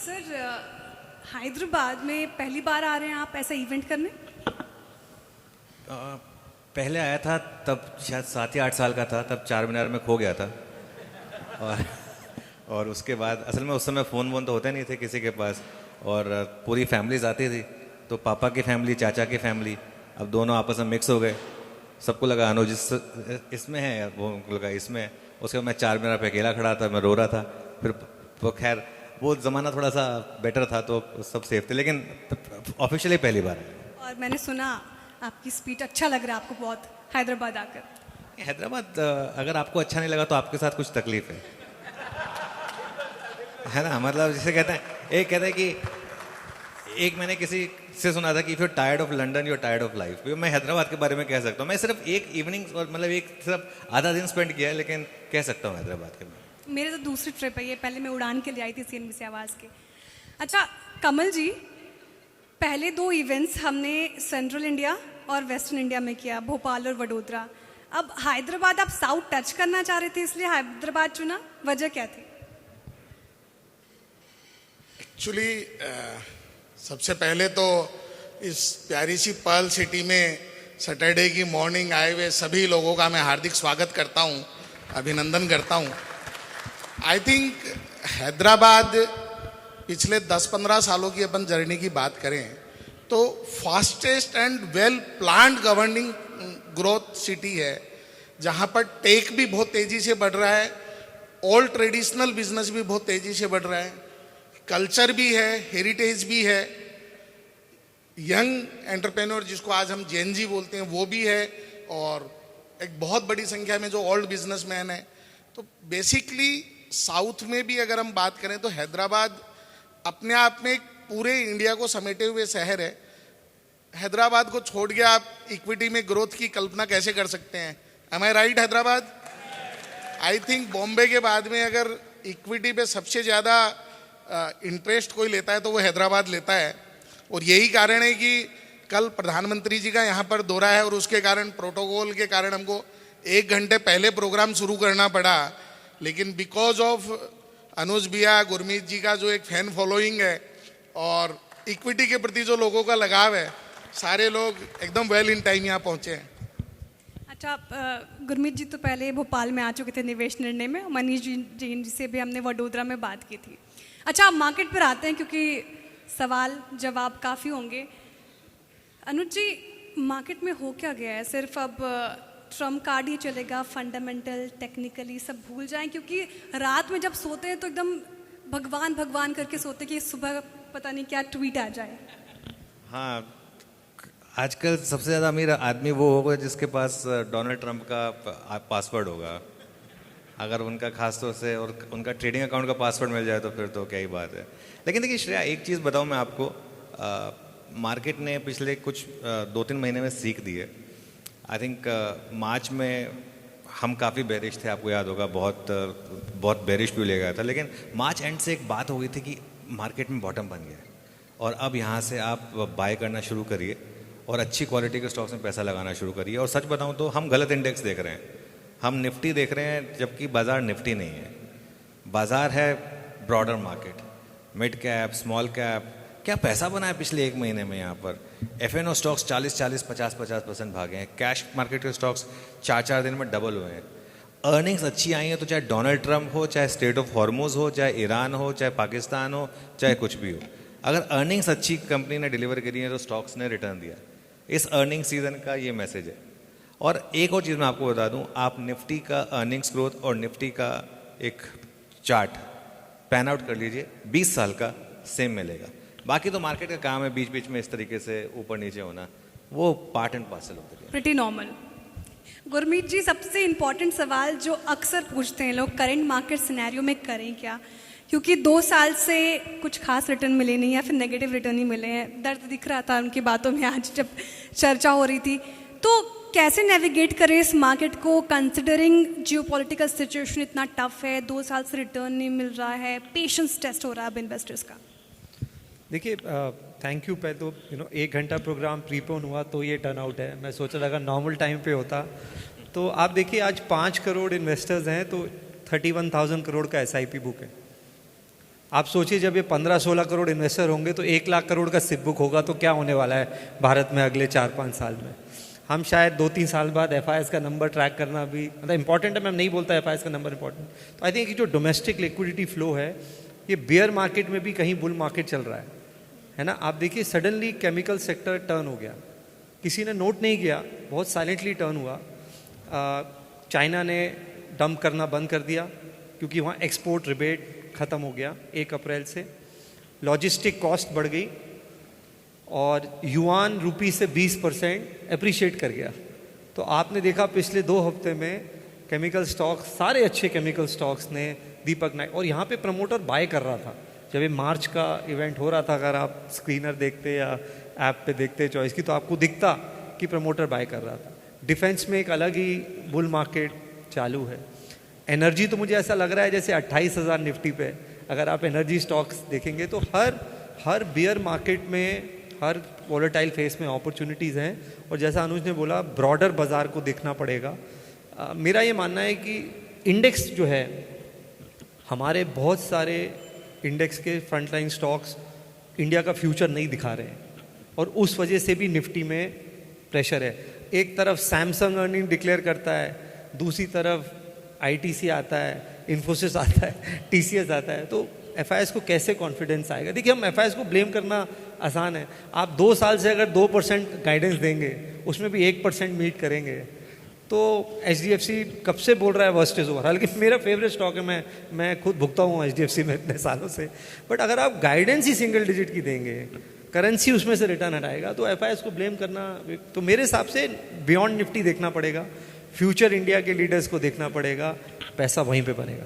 Sir Hyderabad में पहली बार आ रहे हैं आप ऐसा इवेंट करने? पहले आया था तब शायद 7 या 8 साल का था, तब चार मीनार में खो गया था। और उसके बाद असल में उस समय फ़ोन वोन तो होते नहीं थे किसी के पास, और पूरी फैमिलीज आती थी, तो पापा की फैमिली, चाचा की फैमिली, अब दोनों आपस में मिक्स हो गए। सबको लगा अनुज इसमें है, वो लगा इसमें है। उसके बाद मैं चार मीनार पे अकेला खड़ा था, मैं रो रहा था। फिर वो खैर वो ज़माना थोड़ा सा बेटर था तो सब सेफ थे, लेकिन ऑफिशियली पहली बार है। और मैंने सुना आपकी स्पीच अच्छा लग रहा है आपको बहुत हैदराबाद आकर। हैदराबाद अगर आपको अच्छा नहीं लगा तो आपके साथ कुछ तकलीफ है ना। मतलब जिसे कहते हैं, एक कहते हैं कि एक मैंने किसी से सुना था कि if you tired of London you tired of life. मैं हैदराबाद के बारे में कह सकता हूँ, मैं सिर्फ एक इवनिंग और मतलब एक सिर्फ आधा दिन स्पेंड किया है, लेकिन कह सकता हूँ हैदराबाद के बारे में। मेरे तो दूसरी ट्रिप है ये, पहले मैं उड़ान के लिए आई थी CNBC आवाज़ के। अच्छा कमल जी, पहले 2 इवेंट्स हमने सेंट्रल इंडिया और वेस्टर्न इंडिया में किया, भोपाल और वडोदरा। अब हैदराबाद आप साउथ टच करना चाह रहे थे इसलिए हैदराबाद चुना, वजह क्या थी? एक्चुअली सबसे पहले तो इस प्यारी सी पर्ल सिटी में सैटरडे की मॉर्निंग आए हुए सभी लोगों का मैं हार्दिक स्वागत करता हूं, अभिनंदन करता हूं। आई थिंक हैदराबाद पिछले 10-15 सालों की अपन जर्नी की बात करें तो fastest and well planned governing growth city है, जहां पर टेक भी बहुत तेजी से बढ़ रहा है, ओल्ड ट्रेडिशनल बिजनेस भी बहुत तेजी से बढ़ रहा है, कल्चर भी है, हेरिटेज भी है, यंग एंटरप्रेन्योर जिसको आज हम जेनजी बोलते हैं वो भी है, और एक बहुत बड़ी संख्या में जो ओल्ड बिजनेसमैन है। तो बेसिकली साउथ में भी अगर हम बात करें तो हैदराबाद अपने आप में एक पूरे इंडिया को समेटे हुए शहर है। हैदराबाद को छोड़ के आप इक्विटी में ग्रोथ की कल्पना कैसे कर सकते हैं? Am I right? Hyderabad I think Bombay के बाद में अगर इक्विटी पे सबसे ज़्यादा इंटरेस्ट कोई लेता है तो वो हैदराबाद लेता है, और यही कारण है कि कल प्रधानमंत्री जी का यहाँ पर दौरा है और उसके कारण प्रोटोकॉल के कारण हमको 1 घंटे पहले प्रोग्राम शुरू करना पड़ा, लेकिन बिकॉज ऑफ अनुज भैया, गुरमीत जी का जो एक फैन फॉलोइंग है और इक्विटी के प्रति जो लोगों का लगाव है, सारे लोग एकदम वेल इन टाइम यहाँ पहुँचे हैं। अच्छा गुरमीत जी तो पहले भोपाल में आ चुके थे निवेश निर्णय में, मनीष जैन जी से भी हमने वडोदरा में बात की थी। अच्छा आप मार्केट पर आते हैं क्योंकि सवाल जवाब काफ़ी होंगे। अनुज जी, मार्केट में हो क्या गया है? सिर्फ अब ट्रम्प कार्ड ही चलेगा, फंडामेंटल टेक्निकली सब भूल जाएं? क्योंकि रात में जब सोते हैं तो एकदम भगवान भगवान करके सोते कि सुबह पता नहीं क्या ट्वीट आ जाए। हाँ, आजकल सबसे ज़्यादा अमीर आदमी वो होगा जिसके पास डोनाल्ड ट्रंप का पासवर्ड होगा। अगर उनका खास तौर से और उनका ट्रेडिंग अकाउंट का पासवर्ड मिल जाए तो फिर तो क्या ही बात है। लेकिन देखिए श्रेया, एक चीज़ बताऊं मैं आपको, मार्केट ने पिछले कुछ 2-3 महीने में सीख दी है। आई थिंक मार्च में हम काफ़ी बेरिश थे, आपको याद होगा, बहुत बेरिश भी ले गया था, लेकिन मार्च एंड से एक बात हो गई थी कि मार्केट में बॉटम बन गया है और अब यहाँ से आप बाय करना शुरू करिए और अच्छी क्वालिटी के स्टॉक्स में पैसा लगाना शुरू करिए। और सच बताऊँ तो हम गलत इंडेक्स देख रहे हैं, हम निफ्टी देख रहे हैं जबकि बाज़ार निफ्टी नहीं है। बाज़ार है broader market, mid cap, small cap. क्या पैसा बना है पिछले 1 महीने में यहाँ पर? F&O स्टॉक्स 40-40, 50-50% भागे हैं। कैश मार्केट के स्टॉक्स 4-4 दिन में डबल हुए हैं। अर्निंग्स अच्छी आई हैं तो चाहे डोनाल्ड ट्रंप हो, चाहे स्टेट ऑफ हॉर्मुज हो, चाहे ईरान हो, चाहे पाकिस्तान हो, चाहे कुछ भी हो, अगर अर्निंग्स अच्छी कंपनी ने डिलीवर करी है तो स्टॉक्स ने रिटर्न दिया। इस अर्निंग सीजन का ये मैसेज है। और एक और चीज़ मैं आपको बता दूं, आप निफ्टी का अर्निंग्स ग्रोथ और निफ्टी का एक चार्ट पैन आउट कर लीजिए, 20 साल का सेम मिलेगा। बाकी तो मार्केट का काम है बीच बीच में इस तरीके से ऊपर नीचे होना, वो पार्ट एंड पार्सल होता है। Pretty normal. गुरमीत जी, सबसे इम्पॉर्टेंट सवाल जो अक्सर पूछते हैं लोग, करंट मार्केट सिनेरियो में करें क्या? क्योंकि 2 साल से कुछ खास रिटर्न मिले नहीं या फिर नेगेटिव रिटर्न ही मिले हैं। दर्द दिख रहा था उनकी बातों में आज जब चर्चा हो रही थी। तो कैसे नेविगेट करें इस मार्केट को, कंसिडरिंग जियोपॉलिटिकल सिचुएशन इतना टफ है, 2 साल से रिटर्न नहीं मिल रहा है, पेशेंस टेस्ट हो रहा है अब इन्वेस्टर्स का? देखिए, थैंक यू। पहले तो 1 घंटा प्रोग्राम प्रीपोन हुआ तो ये टर्न आउट है। मैं सोचा था अगर नॉर्मल टाइम पे होता तो आप देखिए आज 5 करोड़ इन्वेस्टर्स हैं तो 31,000 करोड़ का SIP बुक है। आप सोचिए जब ये 15-16 करोड़ इन्वेस्टर होंगे तो 1 लाख करोड़ का सिप बुक होगा, तो क्या होने वाला है भारत में अगले 4-5 साल में। हम शायद 2-3 साल बाद FIS का नंबर ट्रैक करना भी मतलब इंपॉर्टेंट है, मैं नहीं बोलता FIS का नंबर इंपॉर्टेंट। तो आई थिंक जो डोमेस्टिक लिक्विडिटी फ्लो है, ये बियर मार्केट में भी कहीं बुल मार्केट चल रहा है ना। आप देखिए सडनली केमिकल सेक्टर टर्न हो गया, किसी ने नोट नहीं किया, बहुत साइलेंटली टर्न हुआ। चाइना ने डंप करना बंद कर दिया क्योंकि वहाँ एक्सपोर्ट रिबेट ख़त्म हो गया 1 अप्रैल से। लॉजिस्टिक कॉस्ट बढ़ गई और युआन रुपी से 20% अप्रिशिएट कर गया। तो आपने देखा पिछले 2 हफ्ते में केमिकल स्टॉक्स, सारे अच्छे केमिकल स्टॉक्स ने दीपक नाइक, और यहाँ पे प्रमोटर बाय कर रहा था जब ये मार्च का इवेंट हो रहा था। अगर आप स्क्रीनर देखते या ऐप पे देखते चॉइस की, तो आपको दिखता कि प्रमोटर बाय कर रहा था। डिफेंस में एक अलग ही बुल मार्केट चालू है। एनर्जी तो मुझे ऐसा लग रहा है जैसे 28,000 निफ्टी पे, अगर आप एनर्जी स्टॉक्स देखेंगे तो हर बियर मार्केट में, हर वॉलेटाइल फेस में अपॉर्चुनिटीज़ हैं। और जैसा अनुज ने बोला, ब्रॉडर बाजार को देखना पड़ेगा। मेरा ये मानना है कि इंडेक्स जो है, हमारे बहुत सारे इंडेक्स के फ्रंटलाइन स्टॉक्स इंडिया का फ्यूचर नहीं दिखा रहे हैं, और उस वजह से भी निफ्टी में प्रेशर है। एक तरफ सैमसंग अर्निंग डिक्लेयर करता है, दूसरी तरफ ITC आता है, इन्फोसिस आता है, TCS आता है। तो FIS को कैसे कॉन्फिडेंस आएगा? देखिए, हम FIS को ब्लेम करना आसान है। आप 2 साल से अगर 2% गाइडेंस देंगे, उसमें भी 1% मीट करेंगे, तो HDFC कब से बोल रहा है वर्स्ट इज ओवर। हालांकि मेरा फेवरेट स्टॉक है, मैं खुद भुगता हूँ HDFC में इतने सालों से। बट अगर आप गाइडेंस ही सिंगल डिजिट की देंगे, करेंसी उसमें से रिटर्न हटाएगा, तो FIS को ब्लेम करना, तो मेरे हिसाब से बियॉन्ड निफ्टी देखना पड़ेगा, फ्यूचर इंडिया के लीडर्स को देखना पड़ेगा, पैसा वहीं पे बनेगा।